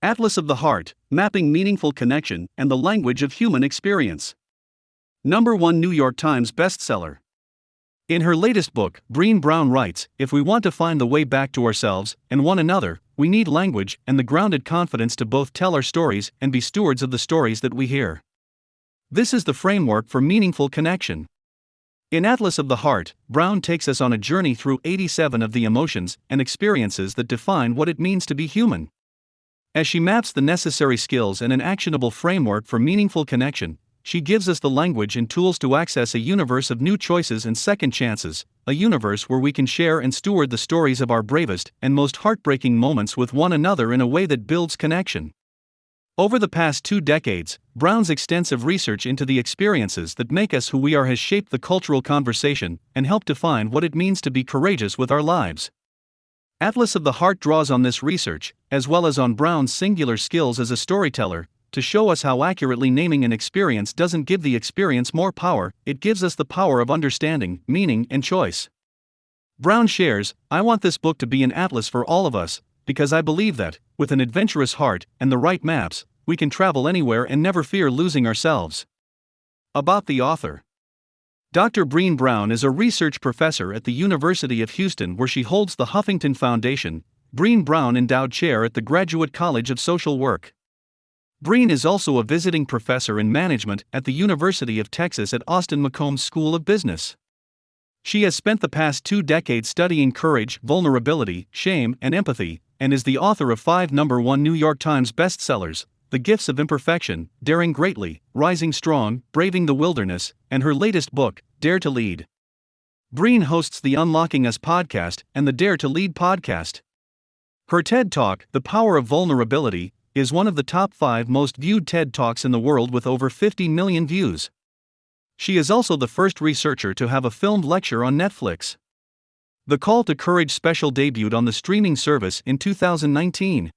Atlas of the Heart, Mapping Meaningful Connection and the Language of Human Experience. #1 New York Times bestseller. In her latest book, Brené Brown writes, "If we want to find the way back to ourselves and one another, we need language and the grounded confidence to both tell our stories and be stewards of the stories that we hear." This is the framework for meaningful connection. In Atlas of the Heart, Brown takes us on a journey through 87 of the emotions and experiences that define what it means to be human. As she maps the necessary skills and an actionable framework for meaningful connection, she gives us the language and tools to access a universe of new choices and second chances, a universe where we can share and steward the stories of our bravest and most heartbreaking moments with one another in a way that builds connection. Over the past 2 decades, Brown's extensive research into the experiences that make us who we are has shaped the cultural conversation and helped define what it means to be courageous with our lives. Atlas of the Heart draws on this research, as well as on Brown's singular skills as a storyteller, to show us how accurately naming an experience doesn't give the experience more power, it gives us the power of understanding, meaning, and choice. Brown shares, "I want this book to be an atlas for all of us, because I believe that, with an adventurous heart and the right maps, we can travel anywhere and never fear losing ourselves." About the author. Dr. Brené Brown is a research professor at the University of Houston, where she holds the Huffington Foundation, Brené Brown Endowed Chair at the Graduate College of Social Work. Brené is also a visiting professor in management at the University of Texas at Austin McCombs School of Business. She has spent the past 2 decades studying courage, vulnerability, shame, and empathy, and is the author of 5 #1 New York Times bestsellers, The Gifts of Imperfection, Daring Greatly, Rising Strong, Braving the Wilderness, and her latest book, Dare to Lead. Brené hosts the Unlocking Us podcast and the Dare to Lead podcast. Her TED Talk, The Power of Vulnerability, is one of the top 5 most viewed TED Talks in the world with over 50 million views. She is also the first researcher to have a filmed lecture on Netflix. The Call to Courage special debuted on the streaming service in 2019.